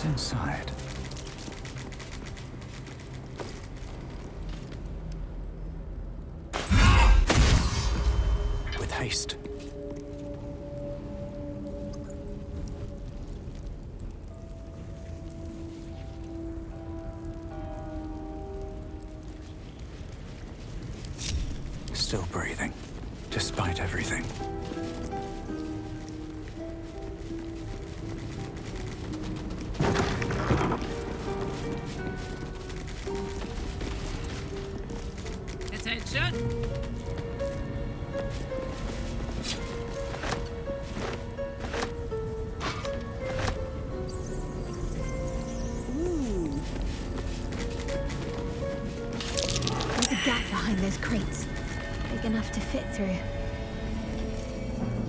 What's inside? With haste. Still breathing, despite everything. Attention! Ooh. There's a gap behind those crates. Big enough to fit through.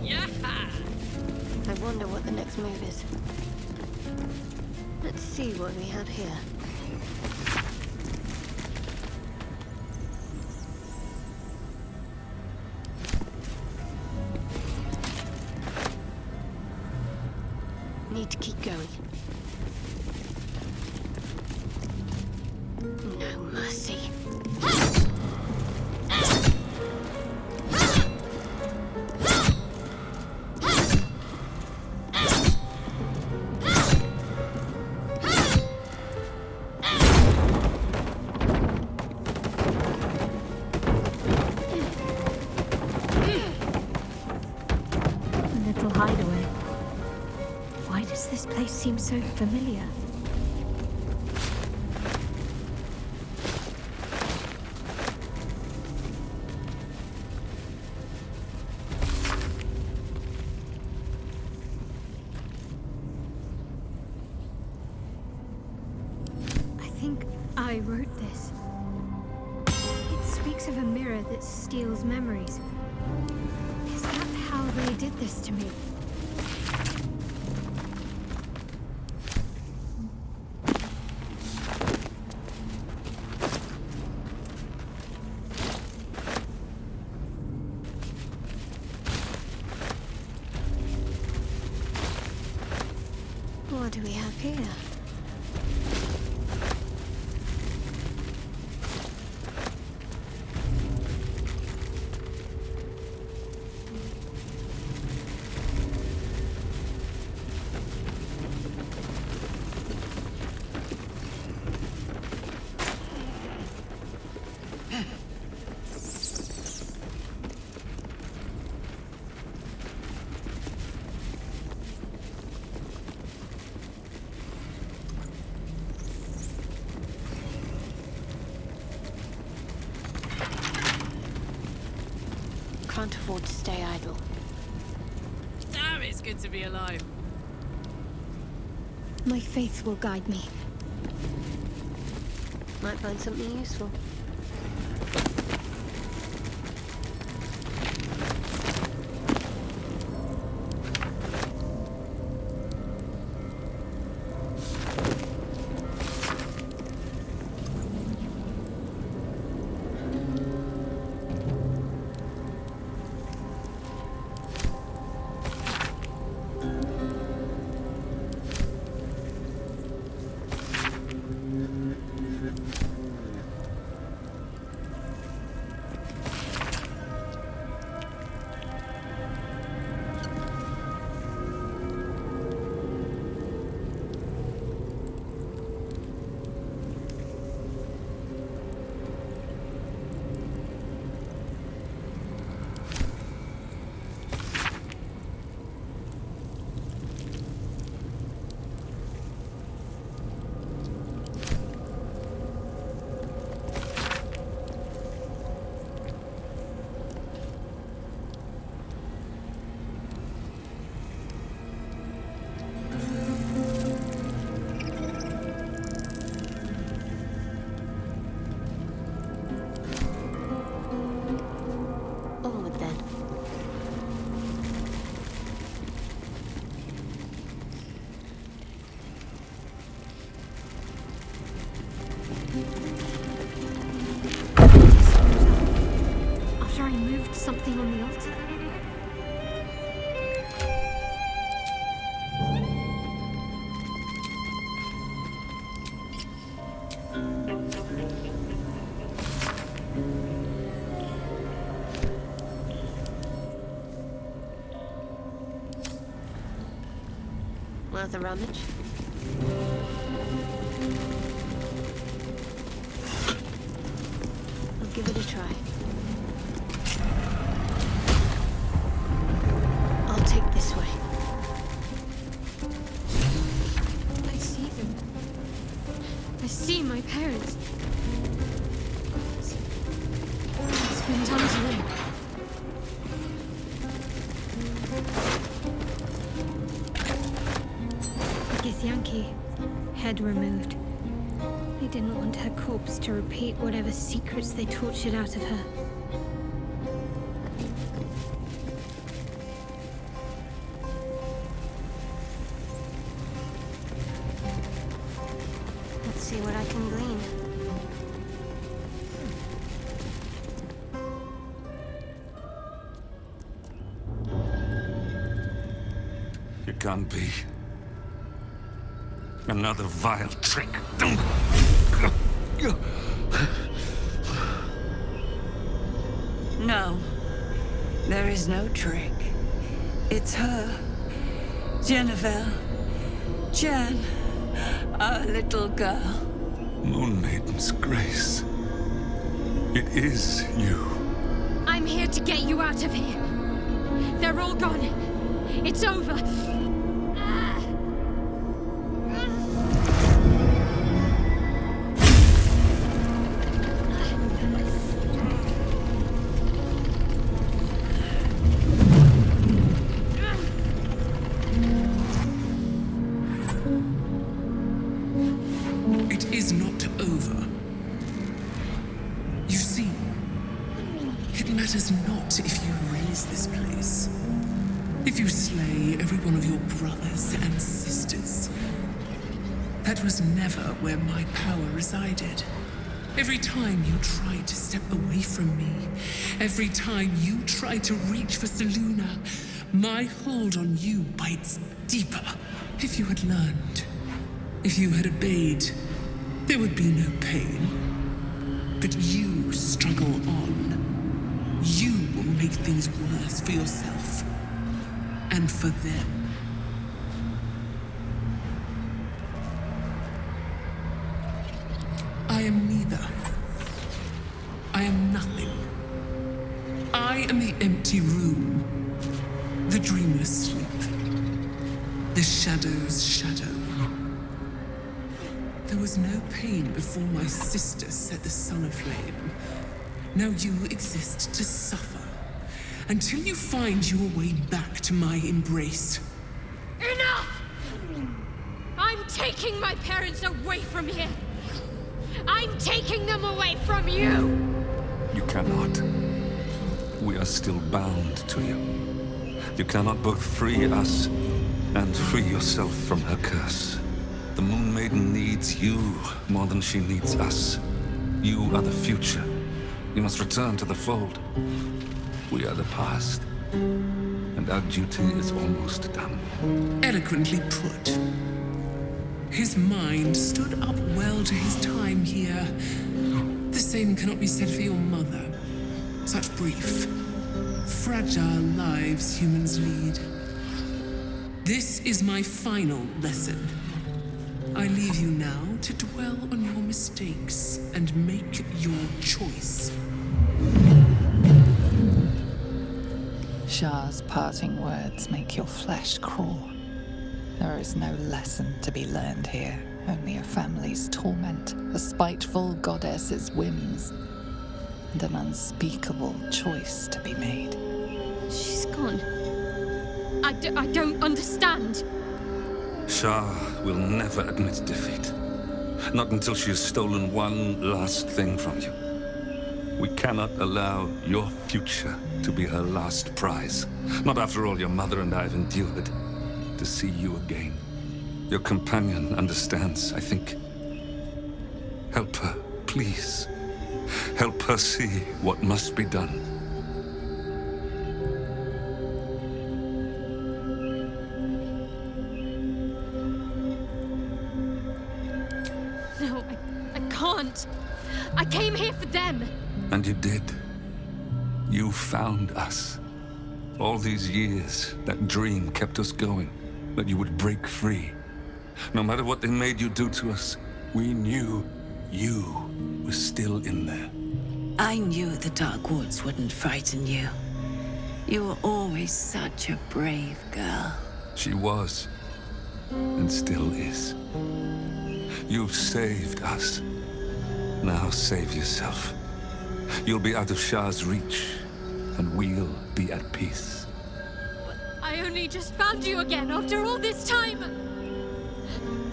Yeah! I wonder what the next move is. Let's see what we have here. Need to keep going. No mercy. Little hideaway. Why does this place seem so familiar? I think I wrote this. It speaks of a mirror that steals memories. Is that how they did this to me? What do we have here? Can't afford to stay idle. Damn, it's good to be alive. My faith will guide me. Might find something useful. something on the altar? worth a rummage. I'll give it a try. I'll take this way. I see them. I see my parents. What's been done to them? Githyanki, head removed. They didn't want her corpse to repeat whatever secrets they tortured out of her. Let's see what I can glean. It can't be. Another vile trick. No. There is no trick. It's her. JENEVELLE. Jen. Our little girl. Moon Maiden's grace. It is you. I'm here to get you out of here. They're all gone. It's over. It is not over. You see, it matters not if you raise this place. If you slay every one of your brothers and sisters. That was never where my power resided. Every time you tried to step away from me, every time you tried to reach for Selûne, my hold on you bites deeper. If you had learned, if you had obeyed, there would be no pain. But you struggle on. You will make things worse for yourself. And for them. I am neither. I am nothing. I am the empty room. The dreamless sleep. The shadow's shadow. There was no pain before my sister set the sun aflame. Now you exist to suffer. Until you find your way back to my embrace. Enough! I'm taking my parents away from here. I'm taking them away from you! You cannot. We are still bound to you. You cannot both free us and free yourself from her curse. The Moon Maiden needs you more than she needs us. You are the future. You must return to the fold. We are the past, and our duty is almost done. Eloquently put. His mind stood up well to his time here. The same cannot be said for your mother. Such brief, fragile lives humans lead. This is my final lesson. I leave you now to dwell on your mistakes and make your choice. Shah's parting words make your flesh crawl. There is no lesson to be learned here, only a family's torment, a spiteful goddess's whims, and an unspeakable choice to be made. She's gone. I don't understand. Shah will never admit defeat. Not until she has stolen one last thing from you. We cannot allow your future to be her last prize. Not after all your mother and I have endured. To see you again. Your companion understands, I think. Help her, please. Help her see what must be done. No, I can't. I came here for them. And you did. You found us. All these years, that dream kept us going. that you would break free. No matter what they made you do to us, we knew you were still in there. I knew the Dark Woods wouldn't frighten you. You were always such a brave girl. She was, and still is. You've saved us. Now save yourself. You'll be out of Shah's reach, and we'll be at peace. I only just found you again after all this time.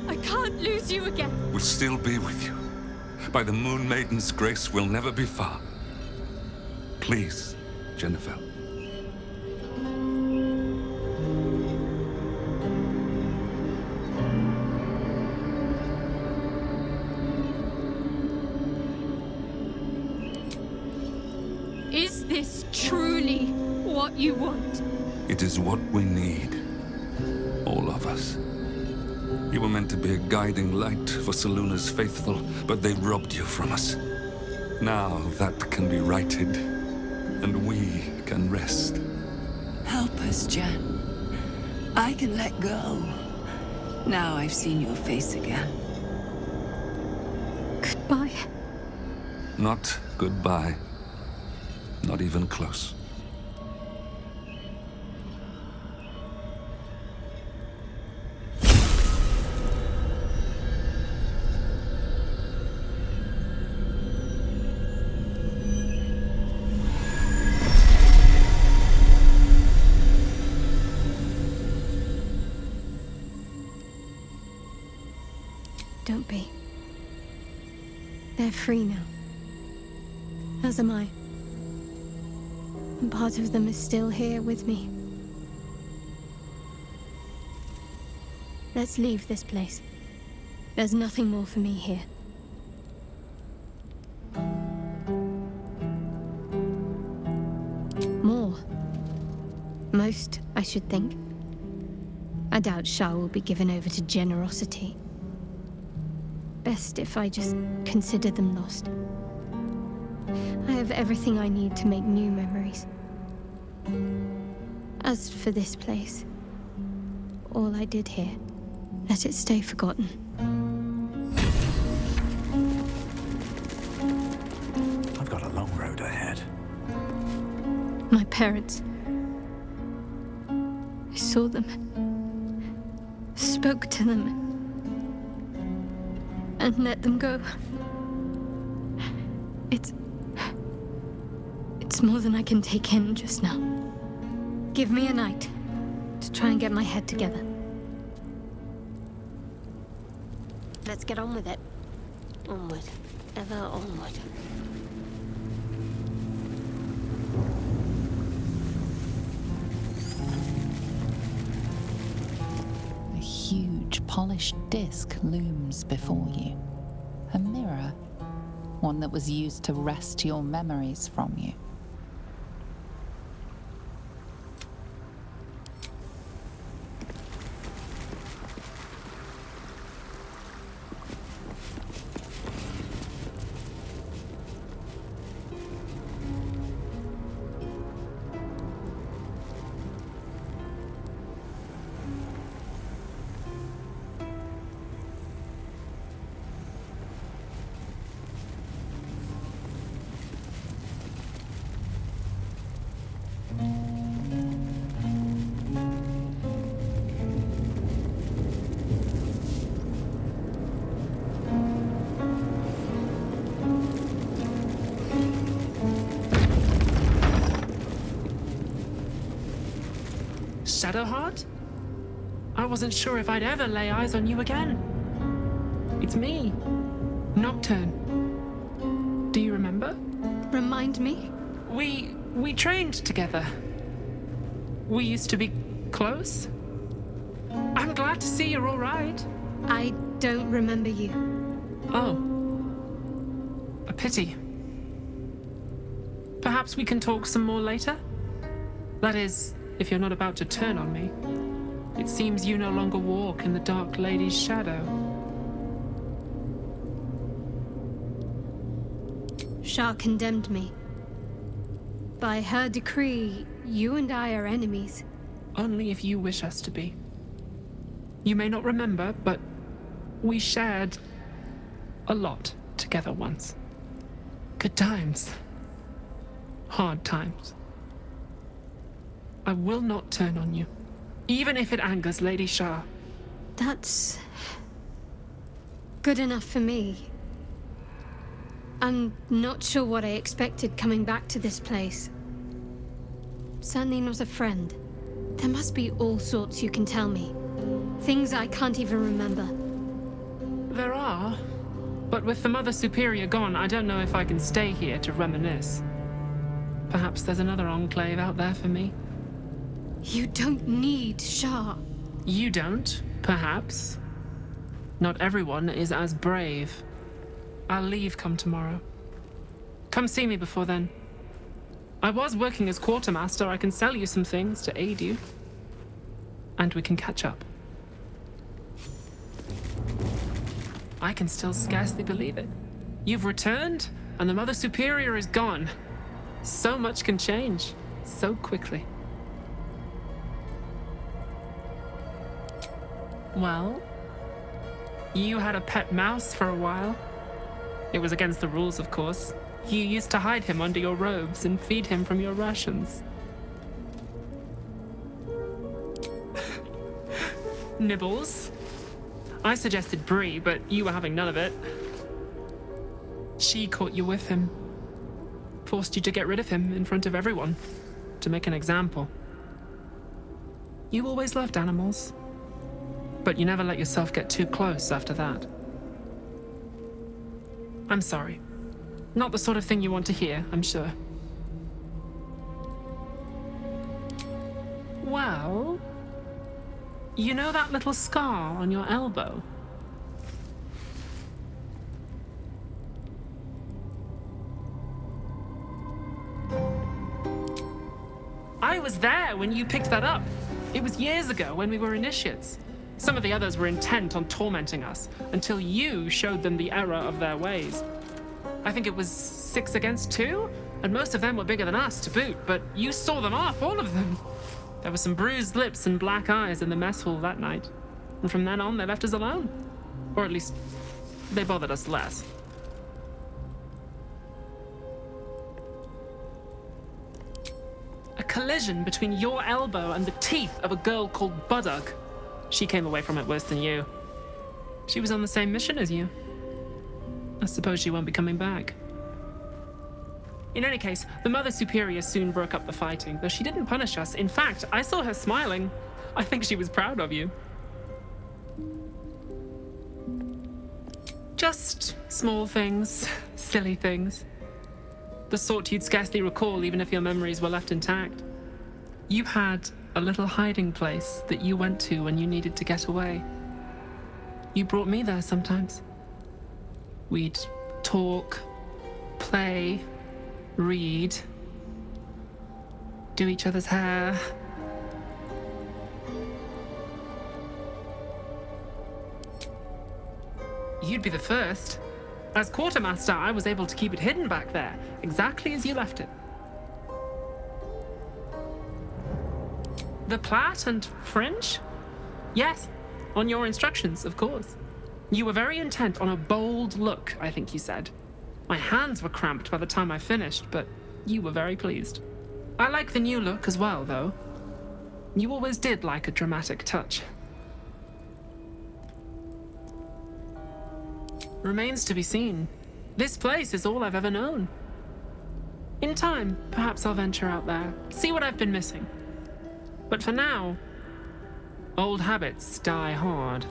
I can't lose you again. We'll still be with you. By the Moon Maiden's grace, we'll never be far. Please, JENEVELLE. Is this truly what you want? It is what we need. All of us. You were meant to be a guiding light for Seluna's faithful, but they robbed you from us. Now that can be righted, and we can rest. Help us, Jen. I can let go. Now I've seen your face again. Goodbye. Not goodbye. Not even close. Don't be. They're free now. As am I. And part of them is still here with me. Let's leave this place. There's nothing more for me here. More. Most, I should think. I doubt Shah will be given over to generosity. Best if I just consider them lost. I have everything I need to make new memories. As for this place, all I did here, let it stay forgotten. I've got a long road ahead. My parents. I saw them. Spoke to them. And let them go. It's more than I can take in just now. Give me a night to try and get my head together. Let's get on with it. Onward. Ever onward. A huge polished disc looms before you. A mirror. One that was used to wrest your memories from you. Shadowheart? I wasn't sure if I'd ever lay eyes on you again. It's me, Nocturne. Do you remember? Remind me? We trained together. We used to be close. I'm glad to see you're all right. I don't remember you. Oh. A pity. Perhaps we can talk some more later? That is, if you're not about to turn on me. It seems you no longer walk in the Dark Lady's shadow. Shah condemned me. By her decree, you and I are enemies. Only if you wish us to be. You may not remember, but we shared a lot together once. Good times. Hard times. I will not turn on you, even if it angers Lady Shah. That's good enough for me. I'm not sure what I expected coming back to this place. Certainly not a friend. There must be all sorts you can tell me. Things I can't even remember. There are, but with the Mother Superior gone, I don't know if I can stay here to reminisce. Perhaps there's another enclave out there for me. You don't need Shah. You don't, perhaps. Not everyone is as brave. I'll leave come tomorrow. Come see me before then. I was working as quartermaster. I can sell you some things to aid you. And we can catch up. I can still scarcely believe it. You've returned, and the Mother Superior is gone. So much can change, so quickly. Well, you had a pet mouse for a while. It was against the rules, of course. You used to hide him under your robes and feed him from your rations. Nibbles. I suggested Bree, but you were having none of it. She caught you with him. Forced you to get rid of him in front of everyone. To make an example. You always loved animals. But you never let yourself get too close after that. I'm sorry. Not the sort of thing you want to hear, I'm sure. Well, you know that little scar on your elbow? I was there when you picked that up. It was years ago when we were initiates. Some of the others were intent on tormenting us until you showed them the error of their ways. I think it was 6 against 2, and most of them were bigger than us to boot, but you saw them off, all of them. There were some bruised lips and black eyes in the mess hall that night, and from then on they left us alone. Or at least, they bothered us less. A collision between your elbow and the teeth of a girl called Baldur. She came away from it worse than you. She was on the same mission as you. I suppose she won't be coming back. In any case, the Mother Superior soon broke up the fighting, though she didn't punish us. In fact, I saw her smiling. I think she was proud of you. Just small things, silly things. The sort you'd scarcely recall even if your memories were left intact. You had a little hiding place that you went to when you needed to get away. You brought me there sometimes. We'd talk, play, read, do each other's hair. You'd be the first. As quartermaster, I was able to keep it hidden back there, exactly as you left it. The plait and fringe? Yes, on your instructions, of course. You were very intent on a bold look, I think you said. My hands were cramped by the time I finished, but you were very pleased. I like the new look as well, though. You always did like a dramatic touch. Remains to be seen. This place is all I've ever known. In time, perhaps I'll venture out there, see what I've been missing. But for now, old habits die hard.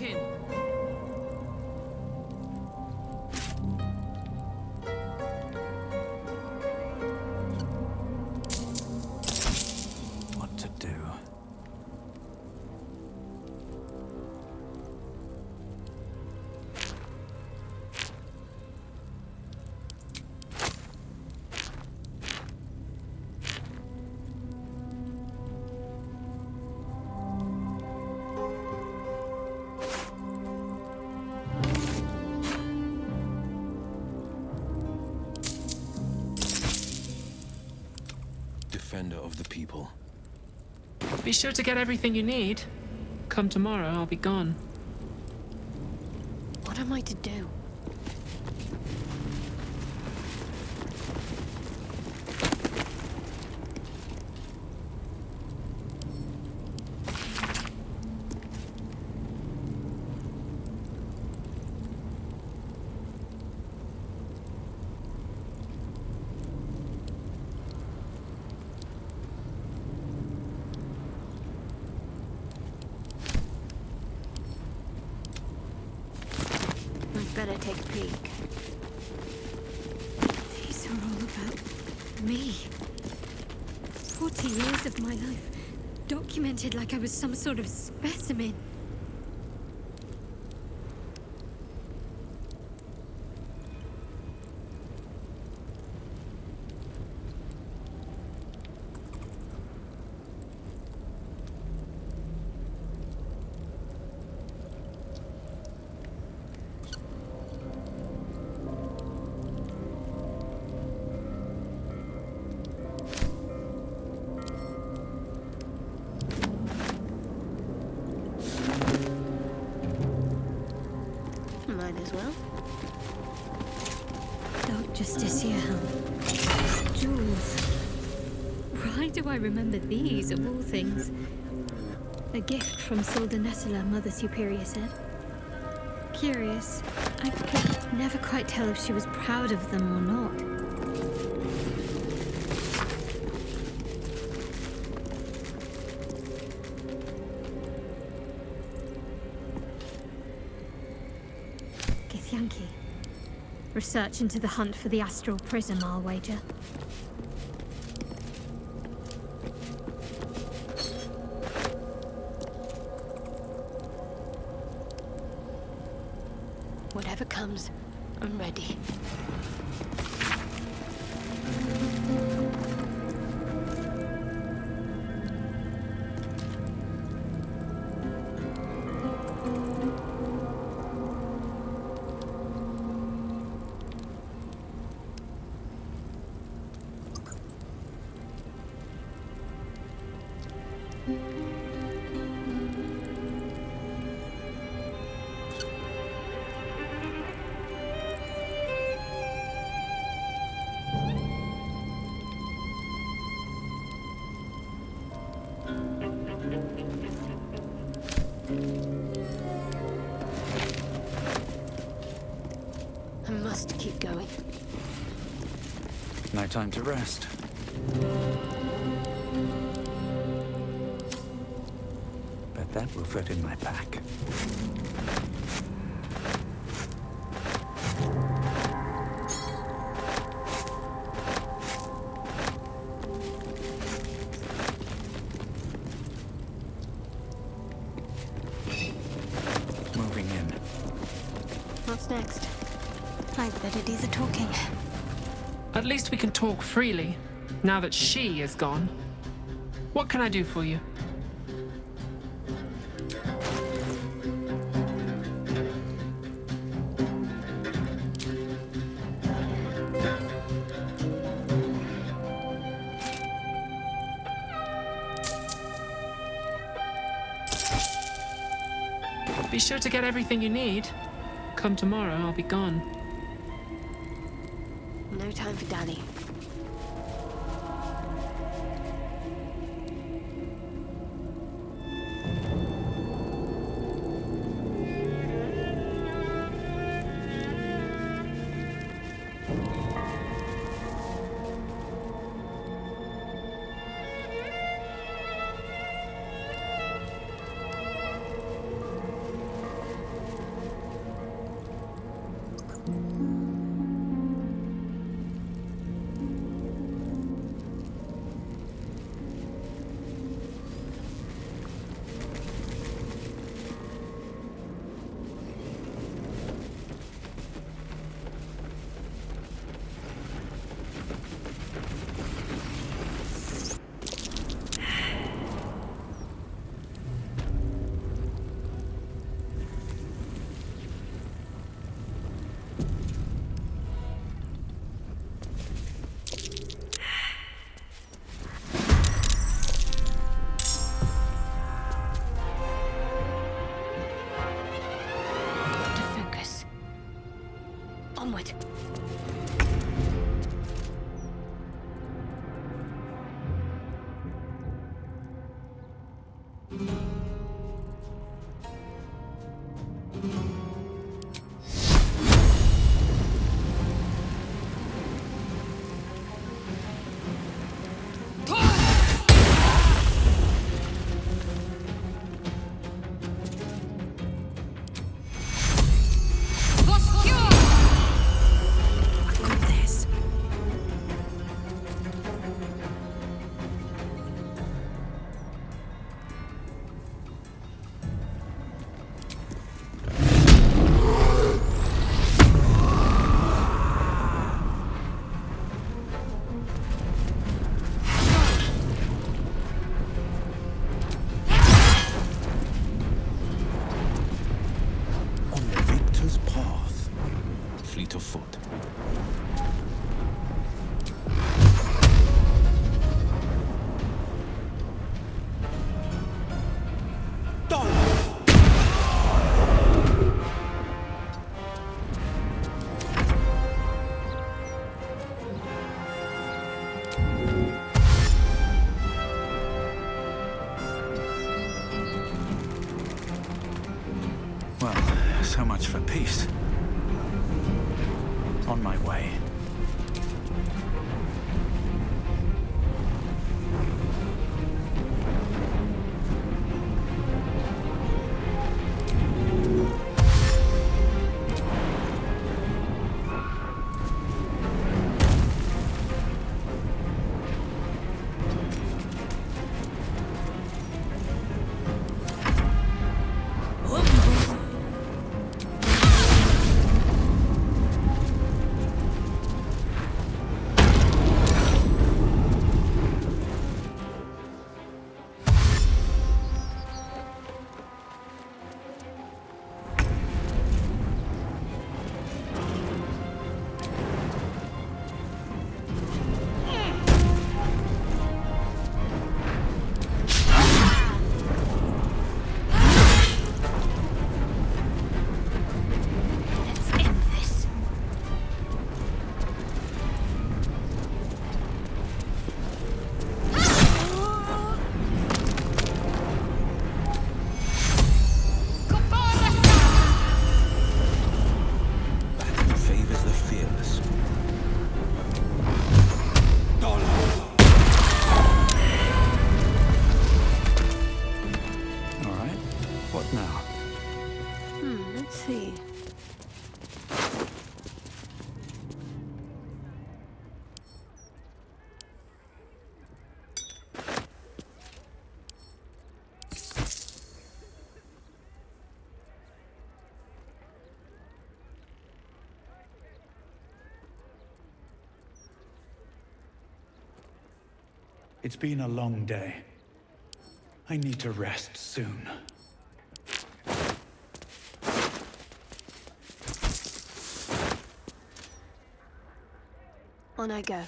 talking. What to do? Defender of the people. Be sure to get everything you need. Come tomorrow, I'll be gone. What am I to do? Better take a peek. These are all about me. 40 years of my life, documented like I was some sort of specimen. Might as well. Dark Justicia helm. Jewels. Why do I remember these, of all things? A gift from Solda Nessela, Mother Superior said. Curious. I could never quite tell if she was proud of them or not. Githyanki. Research into the hunt for the astral prism, I'll wager. Whatever comes, I'm ready. I must keep going. No time to rest. But that will fit in my pack. Moving in. What's next? I'd better do the talking. At least we can talk freely, now that she is gone. What can I do for you? Be sure to get everything you need. Come tomorrow, I'll be gone. No time for dallying. Onward. Fleet of foot. Well, so much for peace. On my way. Let's see. It's been a long day. I need to rest soon. On I go.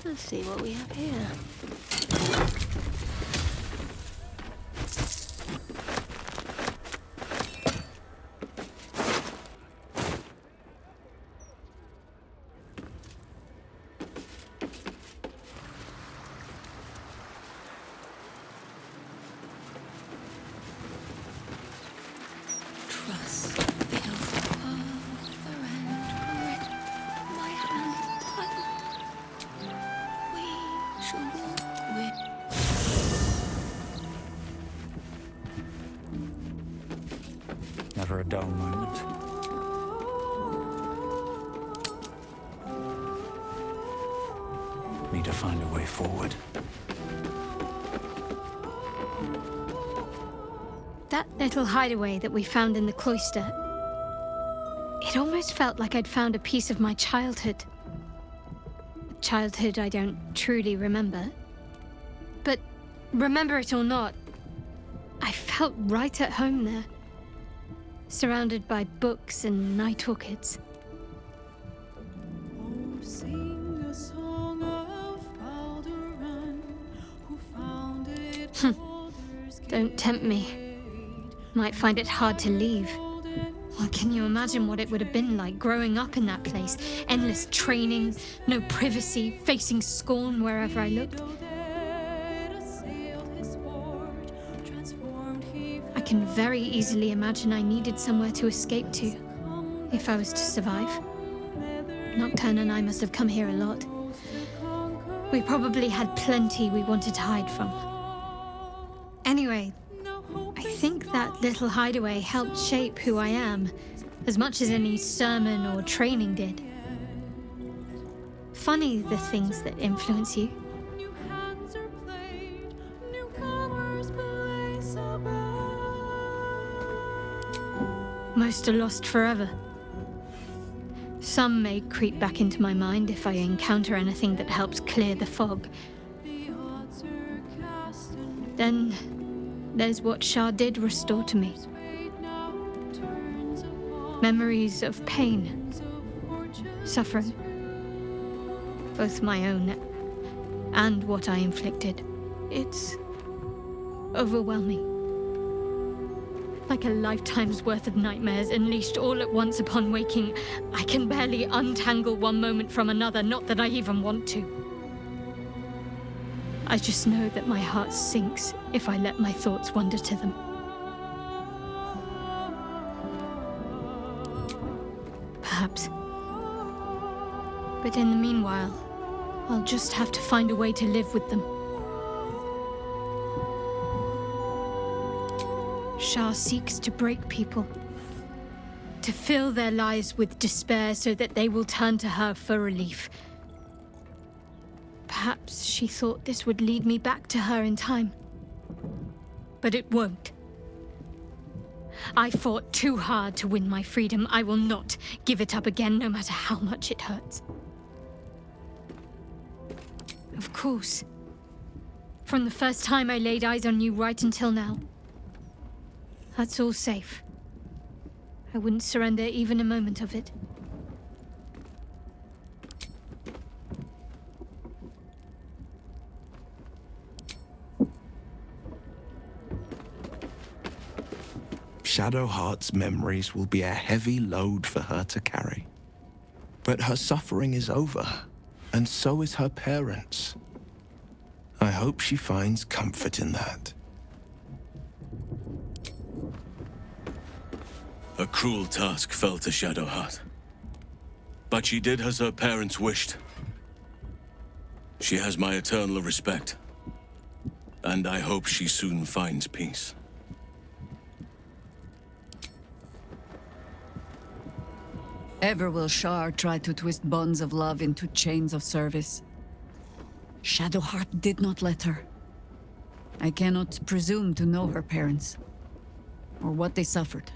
Let's see what we have here. Never a dull moment. Need to find a way forward. That little hideaway that we found in the cloister, it almost felt like I'd found a piece of my childhood. A childhood I don't truly remember. But remember it or not, I felt right at home there. Surrounded by books and night orchids. Oh, sing a song of Baldur Don't tempt me. Might find it hard to leave. Well, can you imagine what it would have been like growing up in that place? Endless training, no privacy, facing scorn wherever I looked. I can very easily imagine I needed somewhere to escape to, if I was to survive. Nocturne and I must have come here a lot. We probably had plenty we wanted to hide from. Anyway, I think that little hideaway helped shape who I am, as much as any sermon or training did. Funny the things that influence you. Most are lost forever. Some may creep back into my mind if I encounter anything that helps clear the fog. Then there's what Shah did restore to me. Memories of pain, suffering, both my own and what I inflicted. It's overwhelming. Like a lifetime's worth of nightmares unleashed all at once upon waking. I can barely untangle one moment from another, not that I even want to. I just know that my heart sinks if I let my thoughts wander to them. Perhaps. But in the meanwhile, I'll just have to find a way to live with them. Shah seeks to break people, to fill their lives with despair so that they will turn to her for relief. Perhaps she thought this would lead me back to her in time. But it won't. I fought too hard to win my freedom. I will not give it up again, no matter how much it hurts. Of course. From the first time I laid eyes on you right until now. That's all safe. I wouldn't surrender even a moment of it. Shadowheart's memories will be a heavy load for her to carry. But her suffering is over, and so is her parents'. I hope she finds comfort in that. A cruel task fell to Shadowheart. But she did as her parents wished. She has my eternal respect. And I hope she soon finds peace. Ever will Shar try to twist bonds of love into chains of service. Shadowheart did not let her. I cannot presume to know her parents, or what they suffered.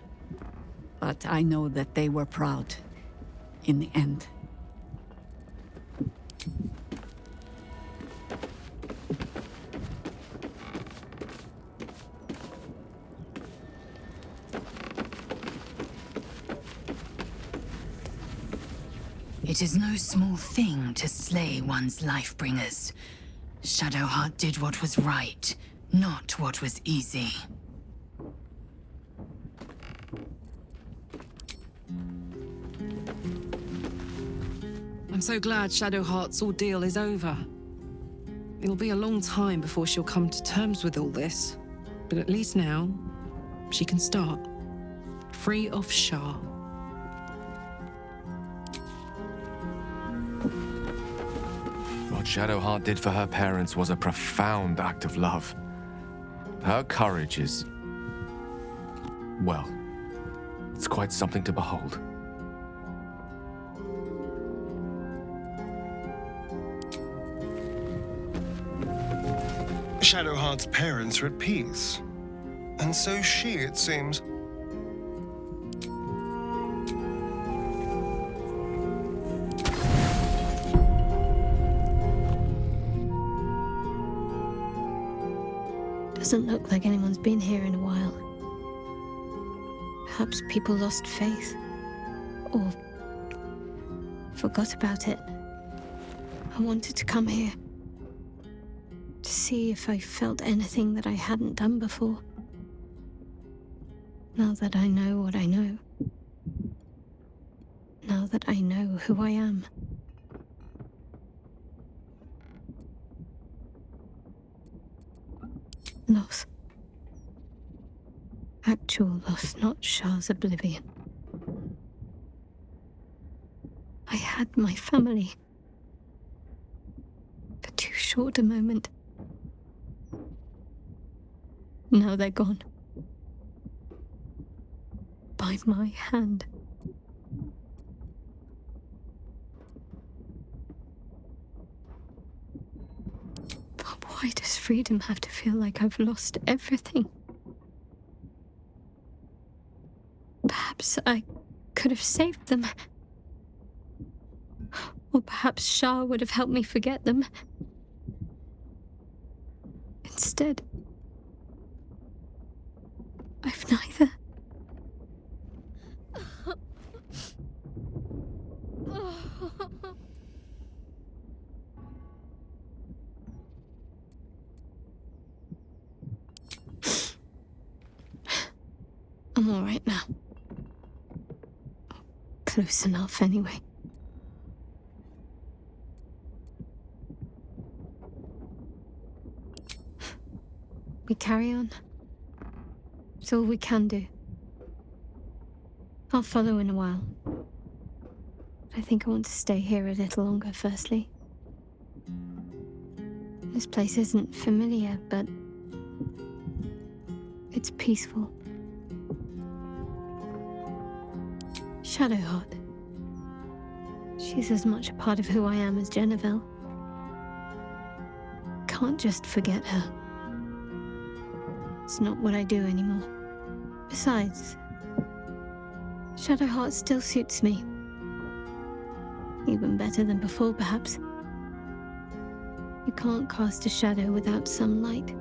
But I know that they were proud, in the end. It is no small thing to slay one's life-bringers. Shadowheart did what was right, not what was easy. I'm so glad Shadowheart's ordeal is over. It'll be a long time before she'll come to terms with all this, but at least now, she can start. Free of Shah. What Shadowheart did for her parents was a profound act of love. Her courage is... well, it's quite something to behold. Shadowheart's parents are at peace. And so she, it seems. Doesn't look like anyone's been here in a while. Perhaps people lost faith. Or forgot about it. I wanted to come here. to see if I felt anything that I hadn't done before. Now that I know what I know. Now that I know who I am. Loss. Actual loss, not Shah's oblivion. I had my family. For too short a moment. Now they're gone. By my hand. But why does freedom have to feel like I've lost everything? Perhaps I could have saved them. Or perhaps Shah would have helped me forget them. Instead, I've neither. I'm all right now. Close enough, anyway. We carry on. It's all we can do. I'll follow in a while. I think I want to stay here a little longer, firstly. This place isn't familiar, but it's peaceful. Shadowheart. She's as much a part of who I am as JENEVELLE. Can't just forget her. It's not what I do anymore. Besides, Shadowheart still suits me. Even better than before, perhaps. You can't cast a shadow without some light.